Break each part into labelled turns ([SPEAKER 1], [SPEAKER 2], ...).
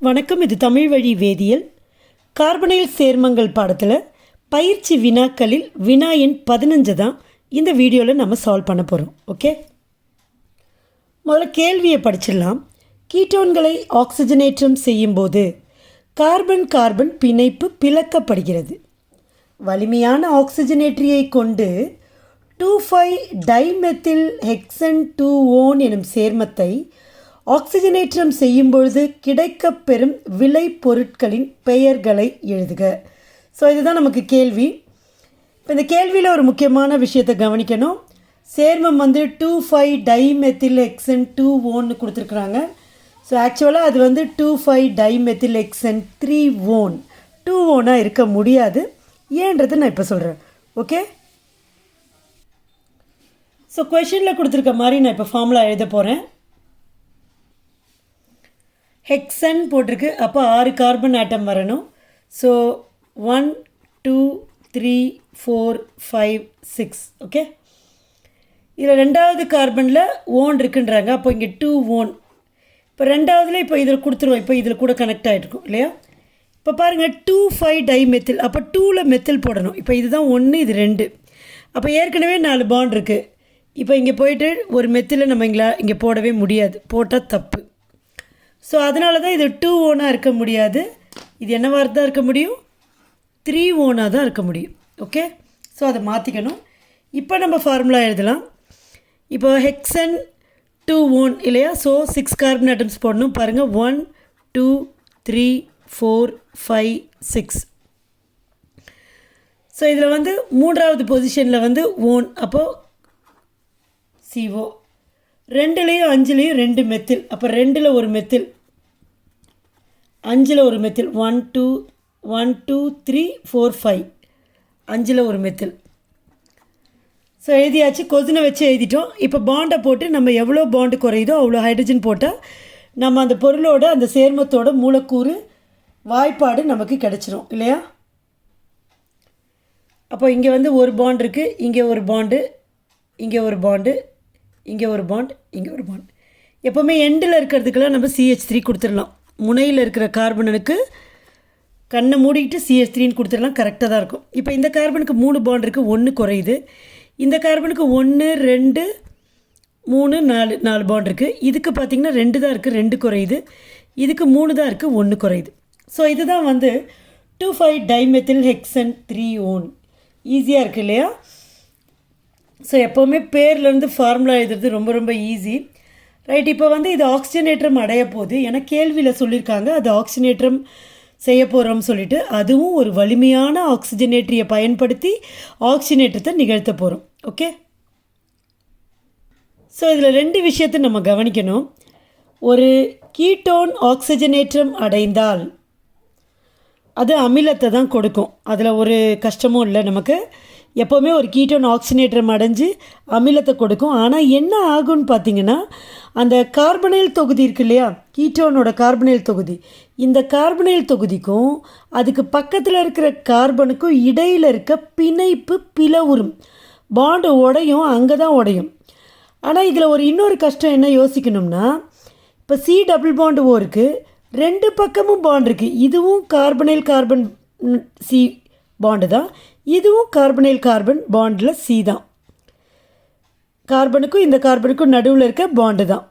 [SPEAKER 1] வணக்கம். இது தமிழ் வழி வேதியியல் கார்பனைல் சேர்மங்கள் பாடத்தில் பயிற்சி வினாக்களில் வினா எண் 15 தான் இந்த வீடியோவில் நம்ம சால்வ் பண்ண போகிறோம். ஓகே, முதல்ல கேள்வியை படிச்சிடலாம். கீட்டோன்களை ஆக்சிஜனேற்றம் செய்யும்போது கார்பன் கார்பன் பிணைப்பு பிளக்கப்படுகிறது. வலிமையான ஆக்சிஜனேற்றியை கொண்டு 2,5-டைமெத்தில் ஹெக்சன் 2-ஓன் எனும் சேர்மத்தை ஆக்சிஜனேற்றம் செய்யும் பொழுது கிடைக்கப்பெறும் விளைபொருட்களின் பெயர்களை எழுதுக. ஸோ இதுதான் நமக்கு கேள்வி. இப்போ இந்த கேள்வியில் ஒரு முக்கியமான விஷயத்தை கவனிக்கணும். சேர்மம் 2,5-டைமெத்தில் ஹெக்சன் 2-ஓன்னு கொடுத்துருக்குறாங்க. ஸோ ஆக்சுவலாக அது 2,5-டைமெத்தில் ஹெக்சன் 3-ஓன் 2-ஓனாக இருக்க முடியாது. ஏன்றது நான் இப்போ சொல்கிறேன். ஓகே, ஸோ கொஷனில் கொடுத்துருக்க மாதிரி நான் இப்போ ஃபார்முலா எழுத போகிறேன். ஹெக்சன் போட்டிருக்கு, அப்போ 6 கார்பன் ஆட்டம் வரணும். ஸோ 1 2 3 4 5 6. ஓகே, இதில் ரெண்டாவது கார்பனில் ஓன் இருக்குன்றாங்க. அப்போ இங்கே 2 ஓன். இப்போ ரெண்டாவதுல இப்போ இதில் கொடுத்துருவோம். இப்போ இதில் கூட கனெக்ட் ஆகிருக்கும் இல்லையா? இப்போ பாருங்கள் 2,5-டைமெத்தில், அப்போ 2ல் மெத்தில் போடணும். இப்போ இதுதான் 1, இது 2. அப்போ ஏற்கனவே 4 பாண்ட் இருக்குது. இப்போ இங்கே போயிட்டு ஒரு மெத்தில் நம்ம இங்கே போடவே முடியாது, போட்டால் தப்பு. ஸோ அதனால தான் இது 2 ஓனாக இருக்க முடியாது. இது என்னவாக தான் இருக்க முடியும்? 3 ஓனாக தான் இருக்க முடியும். ஓகே, ஸோ அதை மாற்றிக்கணும். இப்போ நம்ம ஃபார்முலா எழுதலாம். இப்போ ஹெக்சன் 2 ஓன் இல்லையா? ஸோ 6 கார்பன் ஆட்டம்ஸ் போடணும். பாருங்கள், 1 2 3 4 5 6. ஸோ இதில் மூன்றாவது பொசிஷனில் ஓன், அப்போது CO. 2லேயும் 5லேயும் 2 மெத்தில், அப்போ 2ல் ஒரு மெத்தில், 5ல் ஒரு மெத்தில். 1 2 3 4 5, 5ல் ஒரு மெத்தில். ஸோ எழுதியாச்சு. கொதினை வச்சு எழுதிட்டோம். இப்போ பாண்டை போட்டு நம்ம எவ்வளோ பாண்டு குறையுதோ அவ்வளோ ஹைட்ரஜன் போட்டால் நம்ம அந்த பொருளோட அந்த சேர்மத்தோட மூலக்கூறு வாய்ப்பாடு நமக்கு கிடச்சிரும் இல்லையா? அப்போ இங்கே ஒரு பாண்ட் இருக்குது, இங்கே ஒரு பாண்டு, இங்கே ஒரு பாண்டு, இங்கே ஒரு பாண்ட், இங்கே ஒரு பாண்ட். எப்போவுமே எண்டில் இருக்கிறதுக்கெல்லாம் நம்ம CH3 கொடுத்துடலாம். முனையில் இருக்கிற கார்பனுக்கு கண்ணை மூடிக்கிட்டு CH3ன்னு கொடுத்துடலாம், கரெக்டாக தான் இருக்கும். இப்போ இந்த கார்பனுக்கு 3 பாண்ட் இருக்குது, 1 குறையுது. இந்த கார்பனுக்கு 1 2 3 4 பாண்ட் இருக்குது. இதுக்கு பார்த்திங்கன்னா 2 தான் இருக்குது, 2 குறையுது. இதுக்கு 3 தான் இருக்குது, 1 குறையுது. ஸோ இதுதான் 2,5-டைமெத்தில் ஹெக்சன் 3-ஓன். ஈஸியாக இருக்குது இல்லையா? ஸோ எப்போவுமே பேர்லேருந்து ஃபார்முலா எழுதுறது ரொம்ப ரொம்ப ஈஸி, ரைட்? இப்போ இது ஆக்சிஜனேற்றம் அடைய போகுது. ஏன்னா கேள்வியில் சொல்லியிருக்காங்க அது ஆக்சிஜனேற்றம் செய்ய போகிறோம்னு சொல்லிட்டு. அதுவும் ஒரு வலிமையான ஆக்சிஜனேற்றியை பயன்படுத்தி ஆக்சிஜனேற்றத்தை நிகழ்த்த போகிறோம். ஓகே, ஸோ இதில் 2 விஷயத்தை நம்ம கவனிக்கணும். ஒரு கீட்டோன் ஆக்சிஜனேற்றம் அடைந்தால் அது அமிலத்தை தான் கொடுக்கும். அதில் ஒரு கஷ்டமும் இல்லை நமக்கு. எப்போவுமே ஒரு கீட்டோன் ஆக்சிஜனேற்றம் அடைஞ்சு அமிலத்தை கொடுக்கும். ஆனால் என்ன ஆகும்னு பார்த்தீங்கன்னா, அந்த கார்பனைல் தொகுதி இருக்கு இல்லையா, கீட்டோனோட கார்பனைல் தொகுதி, இந்த கார்பனைல் தொகுதிக்கும் அதுக்கு பக்கத்தில் இருக்கிற கார்பனுக்கும் இடையில் இருக்க பிணைப்பு பிளவுறும். பாண்டு உடையும், அங்கே தான் உடையும். ஆனால் இதில் இன்னொரு கஷ்டம் என்ன யோசிக்கணும்னா, இப்போ C டபுள் பாண்டு O இருக்குது, 2 பக்கமும் பாண்ட் இருக்குது. இதுவும் கார்பனைல் கார்பன் C பாண்டு தான், இதுவும் கார்பனைல் கார்பன் பாண்டில் C தான். கார்பனுக்கும் இந்த கார்பனுக்கும் நடுவில் இருக்க பாண்டு தான்.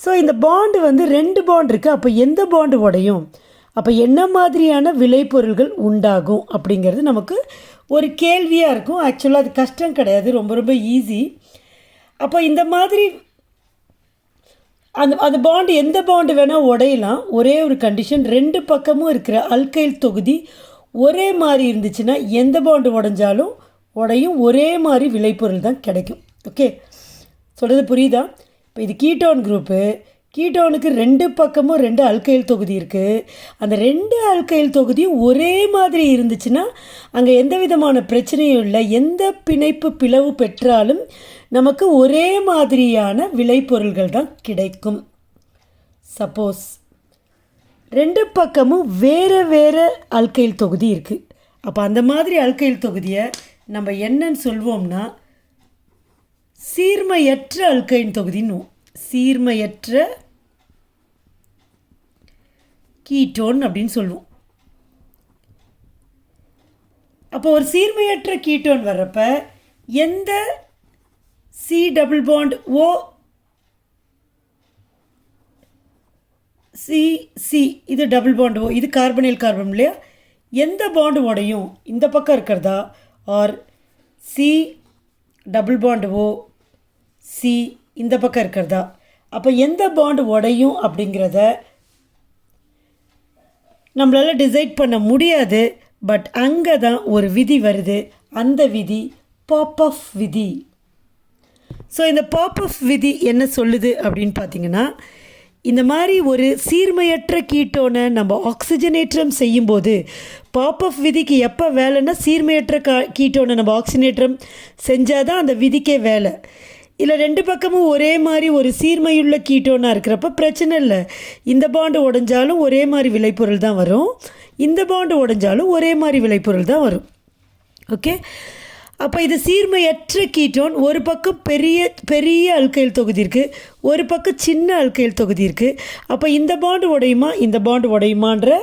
[SPEAKER 1] ஸோ இந்த பாண்டு 2 பாண்ட் இருக்குது. அப்போ எந்த பாண்டு உடையும், அப்போ என்ன மாதிரியான விளைபொருள்கள் உண்டாகும் அப்படிங்கிறது நமக்கு ஒரு கேள்வியாக இருக்கும். ஆக்சுவலாக அது கஷ்டம் கிடையாது, ரொம்ப ரொம்ப ஈஸி. அப்போ இந்த மாதிரி அந்த பாண்டு எந்த பாண்டு வேணால் உடையலாம். ஒரே ஒரு கண்டிஷன், 2 பக்கமும் இருக்கிற அல்கைல் தொகுதி ஒரே மாதிரி இருந்துச்சுன்னா எந்த பாண்டு உடைஞ்சாலும் உடையும், ஒரே மாதிரி விளைபொருள் தான் கிடைக்கும். ஓகே, சொல்கிறது புரியுதா? இப்போ இது கீட்டோன் குரூப்பு. கீட்டோனுக்கு 2 பக்கமும் 2 அல்கைல் தொகுதி இருக்குது. அந்த 2 அல்கைல் தொகுதியும் ஒரே மாதிரி இருந்துச்சுன்னா அங்கே எந்த விதமான பிரச்சனையும் இல்லை. எந்த பிணைப்பு பிளவு பெற்றாலும் நமக்கு ஒரே மாதிரியான விளைபொருள்கள் தான் கிடைக்கும். சப்போஸ் 2 பக்கமும் வேறு வேறு அல்கைல் தொகுதி இருக்குது, அப்போ அந்த மாதிரி அல்கைல் தொகுதியை நம்ம என்னன்னு சொல்வோம்னா சீர்மையற்ற அல்கைன் தொகுதின்னு. சீர்மையற்ற கீட்டோன் அப்படின்னு சொல்லுவோம். அப்போ ஒரு சீர்மையற்ற கீட்டோன் வர்றப்ப எந்த C double bond O C C இது டபுள் பாண்ட் ஓ, இது கார்பனைல் கார்பன் இல்லையா, எந்த பாண்டு உடையும் இந்த பக்கம் இருக்கிறதா, R C double bond O C இந்த பக்கம் இருக்கிறதா, அப்போ எந்த பாண்டு உடையும் அப்படிங்கிறத நம்மளால் டிசைட் பண்ண முடியாது. பட் அங்கே தான் ஒரு விதி வருது, அந்த விதி பாப்-ஆஃப் விதி. ஸோ இந்த பாப்-ஆஃப் விதி என்ன சொல்லுது அப்படின்னு பார்த்தீங்கன்னா, இந்த மாதிரி ஒரு சீர்மையற்ற கீட்டோனை நம்ம ஆக்சிஜனேற்றம் செய்யும்போது பாப்-ஆஃப் விதிக்கு எப்போ வேலைன்னா, சீர்மையற்ற கீட்டோனை நம்ம ஆக்சிஜனேற்றம் செஞ்சால் தான் அந்த விதிக்கே வேலை. இல்லை ரெண்டு பக்கமும் ஒரே மாதிரி ஒரு சீர்மையுள்ள கீட்டோனாக இருக்கிறப்ப பிரச்சனை இல்லை. இந்த பாண்டு உடைஞ்சாலும் ஒரே மாதிரி விளைபொருள் தான் வரும், இந்த பாண்டு உடைஞ்சாலும் ஒரே மாதிரி விளைபொருள் தான் வரும். ஓகே, அப்போ இது சீர்மையற்ற கீட்டோன். ஒரு பக்கம் பெரிய பெரிய அல்கைல் தொகுதி இருக்குது, ஒரு பக்கம் சின்ன அல்கைல் தொகுதி இருக்குது. அப்போ இந்த பாண்டு உடையுமா இந்த பாண்டு உடையுமான்ற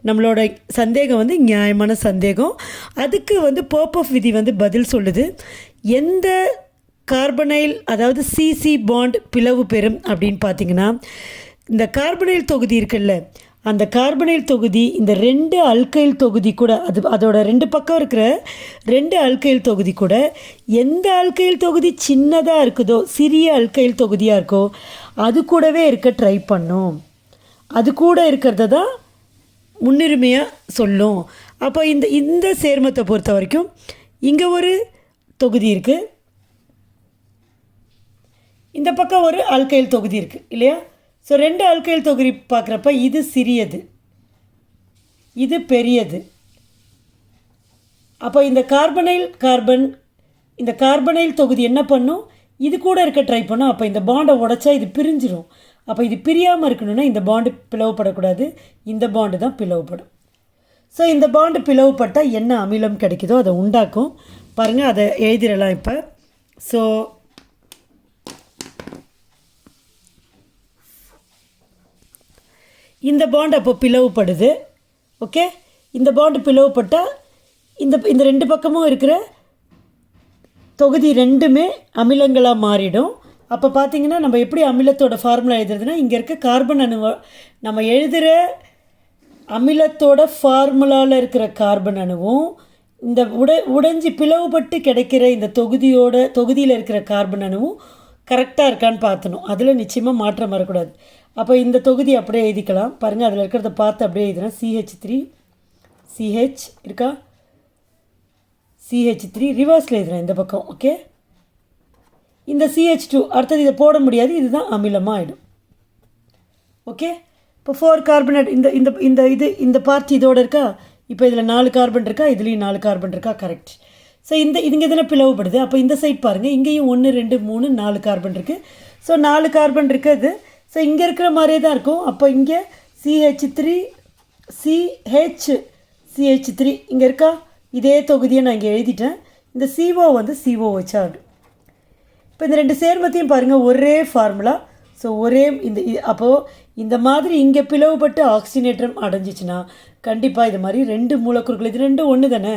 [SPEAKER 1] நம்மளோட சந்தேகம் வந்து நியாயமான சந்தேகம். அதுக்கு பாப்-ஆஃப் விதி பதில் சொல்லுது. எந்த கார்பனைல் அதாவது சிசி பாண்ட் பிளவு பெறும் அப்படின்னு பார்த்தீங்கன்னா, இந்த கார்பனைல் தொகுதி இருக்குல்ல, அந்த கார்பனைல் தொகுதி இந்த ரெண்டு அல்கைல் தொகுதி கூட அதோட ரெண்டு பக்கம் இருக்கிற ரெண்டு அல்கைல் தொகுதி கூட எந்த அல்கைல் தொகுதி சின்னதாக இருக்குதோ, சிறிய அல்கைல் தொகுதியாக இருக்கோ, அது கூடவே இருக்க ட்ரை பண்ணும். அது கூட இருக்கிறத தான் முன்னுரிமையாக சொல்லும். அப்போ இந்த சேர்மத்தை பொறுத்த வரைக்கும் இங்கே ஒரு தொகுதி இருக்குது, இந்த பக்கம் ஒரு அல்கைல் தொகுதி இருக்குது இல்லையா. ஸோ ரெண்டு அல்கைல் தொகுதி பார்க்குறப்ப இது சிறியது, இது பெரியது. அப்போ இந்த கார்பனைல் தொகுதி என்ன பண்ணும், இது கூட இருக்க ட்ரை பண்ணும். அப்போ இந்த பாண்டை உடைச்சா இது பிரிஞ்சிடும். அப்போ இது பிரியாமல் இருக்கணும்னா இந்த பாண்டு பிளவுபடக்கூடாது, இந்த பாண்டு தான் பிளவுபடும். ஸோ இந்த பாண்டு பிளவுபட்டால் என்ன அமிலம் கிடைக்குதோ அதை உண்டாக்கும். பாருங்கள், அதை எழுதிடலாம் இப்போ. ஸோ இந்த பாண்டு அப்போ பிளவுபடுது. ஓகே, இந்த பாண்டு பிளவுபட்டால் இந்த ரெண்டு பக்கமும் இருக்கிற தொகுதி ரெண்டுமே அமிலங்களாக மாறிடும். அப்போ பார்த்திங்கன்னா நம்ம எப்படி அமிலத்தோட ஃபார்முலா எழுதுறதுன்னா, இங்கே இருக்க கார்பன் அணுவை நம்ம எழுதுகிற அமிலத்தோட ஃபார்முலாவில் இருக்கிற கார்பன் அணுவும் இந்த உடைஞ்சி பிளவுபட்டு கிடைக்கிற இந்த தொகுதியில் இருக்கிற கார்பன் அணுவும் கரெக்டாக இருக்கான்னு பார்த்துணும். அதில் நிச்சயமாக மாற்றம் வரக்கூடாது. அப்போ இந்த தொகுதி அப்படியே எழுதிக்கலாம். பாருங்கள், அதில் இருக்கிறத பார்த்து அப்படியே எழுதுனா CH3 CH இருக்கா, CH3 ரிவர்ஸில் எழுதுறேன் இந்த பக்கம். ஓகே, இந்த CH2 அடுத்தது இதை போட முடியாது, இதுதான் அமிலமாக ஆகிடும். ஓகே, இப்போ 4 கார்பனேட் இந்த இந்த இந்த இது இந்த பார்ட் இதோடு இருக்கா. இப்போ இதில் 4 கார்பன் இருக்கா, இதுலேயும் 4 கார்பன் இருக்கா, கரெக்ட். ஸோ இதுங்க எதனா பிளவுபடுது. அப்போ இந்த சைட் பாருங்கள், இங்கேயும் 1 2 3 4 கார்பன் இருக்குது. ஸோ 4 கார்பன் இருக்குது. ஸோ இங்கே இருக்கிற மாதிரியே தான் இருக்கும். அப்போ இங்கே CH3 CH3 இங்கே இருக்கா, இதே தொகுதியை நான் இங்கே எழுதிட்டேன். இந்த CO CO வச்சாடு. இப்போ இந்த ரெண்டு சேர்மத்தையும் பாருங்கள், ஒரே ஃபார்முலா. ஸோ ஒரே அப்போது இந்த மாதிரி இங்கே பிளவுபட்டு ஆக்சிஜனேற்றம் அடைஞ்சிச்சின்னா கண்டிப்பாக இது மாதிரி ரெண்டு மூலக்கூறுகள், இது ரெண்டும் ஒன்று தானே,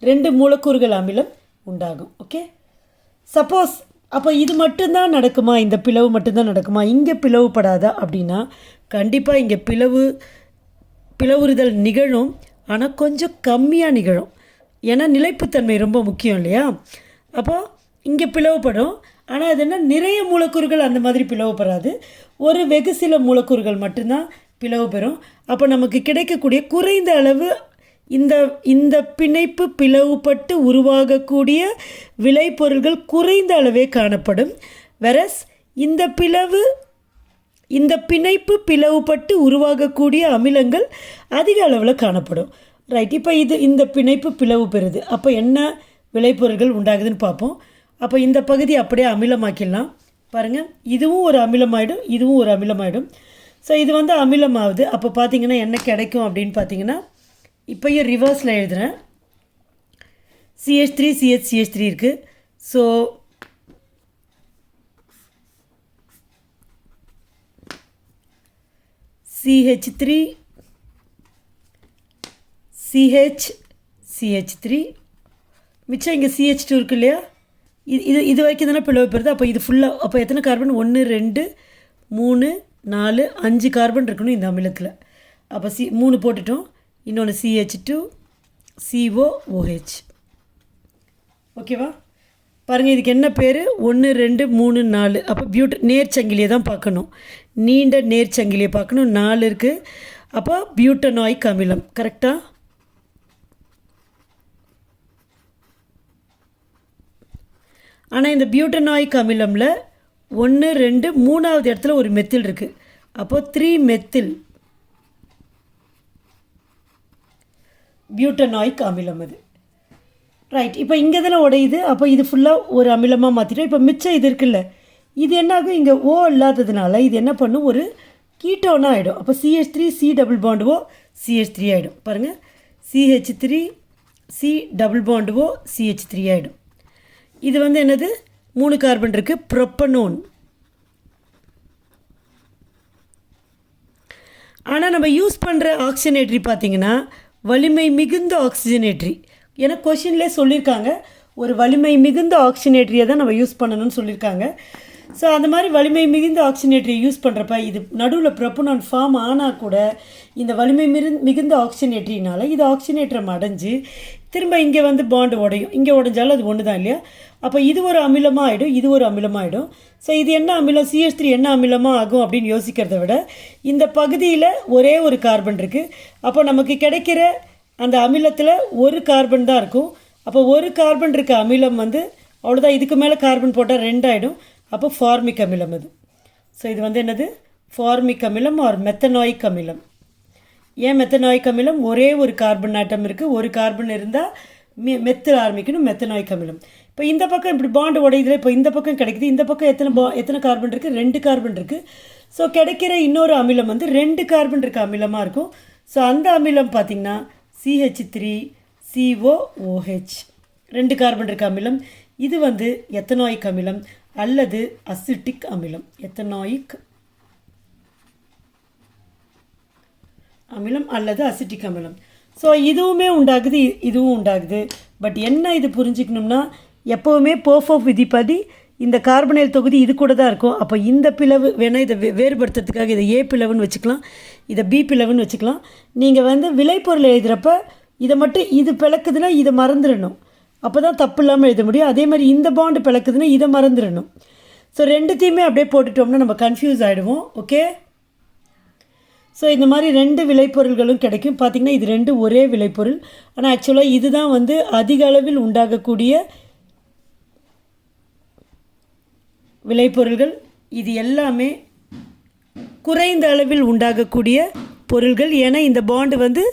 [SPEAKER 1] ரெண்டு மூலக்கூறுகள் அமிலம் உண்டாகும். ஓகே, சப்போஸ் அப்போ இது மட்டும்தான் நடக்குமா, இந்த பிளவு மட்டும்தான் நடக்குமா, இங்கே பிளவுபடாதா அப்படின்னா கண்டிப்பாக இங்கே பிளவுறுதல் நிகழும், ஆனால் கொஞ்சம் கம்மியாக நிகழும். ஏன்னா நிலைப்புத்தன்மை ரொம்ப முக்கியம் இல்லையா. அப்போது இங்கே பிளவுபடும், ஆனால் அது என்ன, நிறைய மூலக்கூறுகள் அந்த மாதிரி பிளவுபடாது, ஒரு வெகு சில மூலக்கூறுகள் மட்டும்தான் பிளவு பெறும். அப்போ நமக்கு கிடைக்கக்கூடிய குறைந்த அளவு இந்த பிணைப்பு பிளவுபட்டு உருவாகக்கூடிய விளைபொருள்கள் குறைந்த அளவே காணப்படும். வெரஸ் இந்த பிணைப்பு பிளவுபட்டு உருவாகக்கூடிய அமிலங்கள் அதிக அளவில் காணப்படும். ரைட், இப்போ இந்த பிணைப்பு பிளவு பெறுது, அப்போ என்ன விளைபொருள்கள் உண்டாகுதுன்னு பார்ப்போம். அப்போ இந்த பகுதி அப்படியே அமிலமாக்கிடலாம். பாருங்கள், இதுவும் ஒரு அமிலமாயிடும், இதுவும் ஒரு அமிலமாயிடும். ஸோ இது அமிலமாகுது. அப்போ பார்த்திங்கன்னா என்ன கிடைக்கும் அப்படின்னு பார்த்தீங்கன்னா, இப்போயும் ரிவர்ஸில் எழுதுகிறேன். CH3 CH3 இருக்குது. ஸோ CH3 CH3, மிச்சம் இங்கே CH2 இருக்கு இல்லையா, இது வரைக்கும் தானே பிளவு பெறுது. அப்போ இது ஃபுல்லாக, அப்போ எத்தனை கார்பன், 1 2 3 4 5 கார்பன் இருக்கணும் இந்த அமிலத்தில். அப்போ 3 போட்டுட்டோம். இன்னொன்று CH2 COOH. ஓகேவா? பாருங்கள், இதுக்கு என்ன பேர், 1 2 3 4. அப்போ நேர்ச்சங்கிலியை தான் பார்க்கணும், நீண்ட நேர்ச்சங்கிலியை பார்க்கணும். 4 இருக்குது. அப்போ பியூட்டனாயிக் அமிலம். கரெக்டாக? ஆனால் இந்த பியூட்டனாயிக் அமிலமில் 1 2 3வது இடத்துல ஒரு மெத்தில் இருக்குது. அப்போது 3 மெத்தில் பியூட்டனாயிக் அமிலம் அது. ரைட். இப்போ இங்கே தானே உடையுது. அப்போ இது ஃபுல்லாக ஒரு அமிலமாக மாற்றிட்டோம். இப்போ மிச்சம் இது இருக்குல்ல, இது என்னாகும், இங்கே ஓ இல்லாததுனால இது என்ன பண்ணும், ஒரு கீட்டோனாக ஆகிடும். அப்போ CH3 C டபுள் பாண்ட் ஓ CH3 ஆகிடும். பாருங்கள், CH3 C டபுள் பாண்ட் ஓ CH3 ஆகிடும். இது வந்து என்னது, 3 கார்பன் இருக்குது, ப்ரொப்பனோன். ஆனால் நம்ம யூஸ் பண்ணுற ஆக்சிஜனேட்ரி பார்த்திங்கன்னா வலிமை மிகுந்த ஆக்சிஜனேட்ரி. ஏன்னா கொஷின்லேயே சொல்லியிருக்காங்க, ஒரு வலிமை மிகுந்த ஆக்சிஜனேட்ரியை தான் நம்ம யூஸ் பண்ணணும்னு சொல்லியிருக்காங்க. ஸோ அந்த மாதிரி வலிமை மிகுந்த ஆக்சிஜனேட்டரை யூஸ் பண்ணுறப்ப இது நடுவில் ப்ரொப்பனான் ஃபார்ம் ஆனால் கூட இந்த வலிமை மிகுந்த ஆக்சிஜனேட்டரினால் இது ஆக்சிஜனேட்டரை அடைஞ்சு திரும்ப இங்கே வந்து பாண்டு உடையும். இங்கே உடைஞ்சாலும் அது ஒன்று தான் இல்லையா? அப்போ இது ஒரு அமிலமாக ஆகிடும், இது ஒரு அமிலமாக ஆகிடும். ஸோ இது என்ன அமிலம், CH3 என்ன அமிலமாக ஆகும் அப்படின்னு யோசிக்கிறத விட இந்த பகுதியில் ஒரே ஒரு கார்பன் இருக்குது. அப்போ நமக்கு கிடைக்கிற அந்த அமிலத்தில் ஒரு கார்பன் தான் இருக்கும். அப்போ ஒரு கார்பன் இருக்க அமிலம் வந்து அவ்வளோதான். இதுக்கு மேலே கார்பன் போட்டால் 2 ஆகிடும். அப்போ ஃபார்மிக் அமிலம் அது. ஸோ இது வந்து என்னது, ஃபார்மிக் அமிலம் ஆர் மெத்தனாயிக் அமிலம். ஏன் மெத்தனாயிக் அமிலம், ஒரே ஒரு கார்பன் ஆட்டம் இருக்குது, ஒரு கார்பன் இருந்தால் மெத்தில் ஆரம்பிக்கணும், மெத்தனாயிக் அமிலம். இப்போ இந்த பக்கம் இப்படி பாண்டு உடையுதுல, இப்போ இந்த பக்கம் கிடைக்குது, இந்த பக்கம் எத்தனை கார்பன் இருக்குது, 2 கார்பன் இருக்குது. ஸோ கிடைக்கிற இன்னொரு அமிலம் வந்து 2 கார்பன் இருக்க அமிலமாக இருக்கும். ஸோ அந்த அமிலம் பார்த்திங்கன்னா CH3 COOH, 2 கார்பன் இருக்க அமிலம். இது வந்து எத்தனாயிக் அமிலம் அல்லது அசிட்டிக் அமிலம். எத்தனாயிக் அமிலம் அல்லது அசிட்டிக் அமிலம். ஸோ இதுவுமே உண்டாகுது, இதுவும் உண்டாகுது. பட் என்ன இது புரிஞ்சுக்கணும்னா, எப்போவுமே போஃபோஃப் விதிப்படி இந்த கார்பனைல் தொகுதி இது கூட தான் இருக்கும். அப்போ இந்த பிளவு வேணால் இதை வேறுபடுத்துறதுக்காக இதை A பிளவுன்னு வச்சுக்கலாம், இதை B பிளவுன்னு வச்சுக்கலாம். நீங்கள் வந்து விளைபொருள் எழுதுகிறப்ப இதை மட்டும் இது பிளக்குதுன்னா இதை மறந்துடணும், அப்போ தான் தப்பு இல்லாமல் எழுத முடியும். அதே மாதிரி இந்த பாண்டு பிளக்குதுன்னா இதை மறந்துடணும். ஸோ ரெண்டுத்தையுமே அப்படியே போட்டுட்டோம்னா நம்ம கன்ஃபியூஸ் ஆகிடுவோம். ஓகே, ஸோ இந்த மாதிரி 2 விளைபொருள்களும் கிடைக்கும். பார்த்திங்கன்னா இது 2 ஒரே விளைபொருள். ஆனால் ஆக்சுவலாக இதுதான் வந்து அதிக அளவில் உண்டாகக்கூடிய விளைபொருள்கள். இது எல்லாமே குறைந்த அளவில் உண்டாகக்கூடிய பொருள்கள். ஏன்னா இந்த பாண்டு வந்து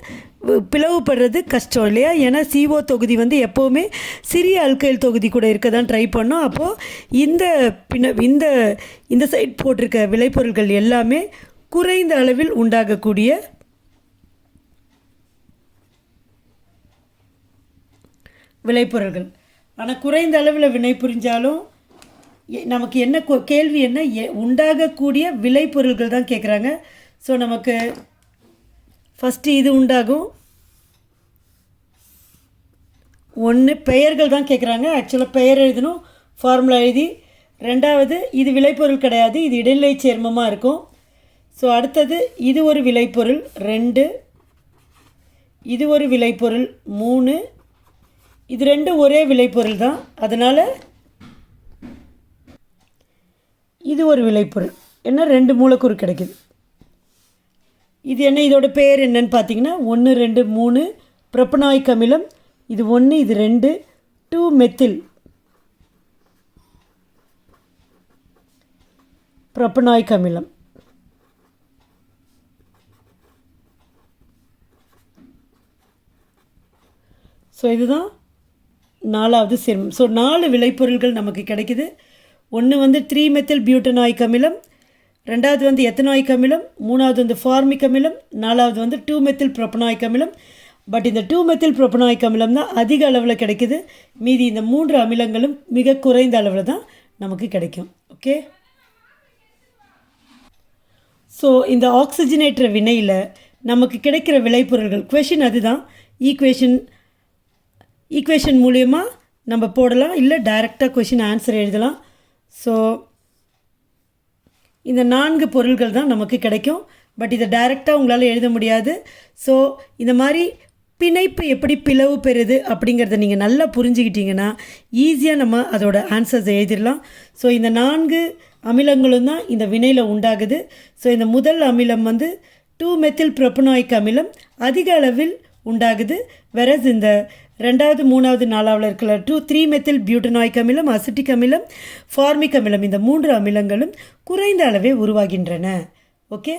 [SPEAKER 1] பிளவுபடுறது கஷ்டம் இல்லையா? ஏன்னா CO தொகுதி வந்து எப்போவுமே சிறிய அல்கைல் தொகுதி கூட இருக்க தான் ட்ரை பண்ணோம். அப்போது இந்த சைட் போட்டிருக்க விளைபொருள்கள் எல்லாமே குறைந்த அளவில் உண்டாகக்கூடிய விளைபொருள்கள். ஆனால் குறைந்த அளவில் வினை புரிஞ்சாலும் நமக்கு என்ன கேள்வி, என்ன உண்டாகக்கூடிய விளைபொருள்கள் தான் கேட்குறாங்க. ஸோ நமக்கு ஃபஸ்ட்டு இது உண்டாகும், 1 பெயர்கள் தான் கேட்குறாங்க. ஆக்சுவலாக பெயர் எழுதணும், ஃபார்முலா எழுதி. 2வது இது விளைபொருள் கிடையாது, இது இடைநிலை சேர்மமாக இருக்கும். ஸோ அடுத்தது இது ஒரு விளைபொருள் 2, இது ஒரு விளைபொருள் 3, இது 2 ஒரே விளைபொருள் தான், அதனால் இது ஒரு விளைபொருள். என்ன, 2 மூலக்கூறு கிடைக்குது. இது என்ன, இதோட பெயர் என்னன்னு பார்த்தீங்கன்னா 1 2 3 ப்ரொப்பனாயிக் அமிலம். இது 1, இது 2 2 மெத்தில் ப்ரொப்பனாயிக் அமிலம். ஸோ இதுதான் 4வது சேர்மம். ஸோ 4 விளைபொருள்கள் நமக்கு கிடைக்குது. ஒன்று வந்து 3 மெத்தில் பியூட்டனாயிக் அமிலம், 2வது வந்து எத்தனாயிக் அமிலம், 3வது வந்து ஃபார்மிக் அமிலம், 4வது வந்து 2 மெத்தில் ப்ரொப்பனாயிக் அமிலம். பட் இந்த 2 மெத்தில் ப்ரொப்பனாயிக் அமிலம் தான் அதிக அளவில் கிடைக்குது. மீதி இந்த 3 அமிலங்களும் மிக குறைந்த அளவில் தான் நமக்கு கிடைக்கும். ஓகே, ஸோ இந்த ஆக்சிஜனேற்ற வினையில் நமக்கு கிடைக்கிற விளைபொருள்கள், கொஷின் அதுதான், ஈக்குவேஷன் மூலமா நம்ம போடலாம், இல்லை டைரெக்டாக கொஷின் ஆன்சர் எழுதலாம். ஸோ இந்த 4 பொருள்கள் தான் நமக்கு கிடைக்கும். பட் இதை டைரெக்டாக உங்களால் எழுத முடியாது. ஸோ இந்த மாதிரி பிணைப்பு எப்படி பிளவு பெறுது அப்படிங்கிறத நீங்கள் நல்லா புரிஞ்சுக்கிட்டீங்கன்னா ஈஸியாக நம்ம அதோட ஆன்சர்ஸ் எழுதிடலாம். ஸோ இந்த 4 அமிலங்களும் தான் இந்த வினையில் உண்டாகுது. ஸோ இந்த முதல் அமிலம் வந்து 2-மெத்தில் புரோப்பனாயிக் அமிலம் அதிக அளவில் உண்டாகுது. வெரஸ் இந்த 2வது 3வது 4வது இருக்கிற 3-மெத்தில் பியூட்டனாயிக் அமிலம், அசிட்டிக் அமிலம், ஃபார்மிக் அமிலம், இந்த 3 அமிலங்களும் குறைந்த அளவே உருவாகின்றன. ஓகே.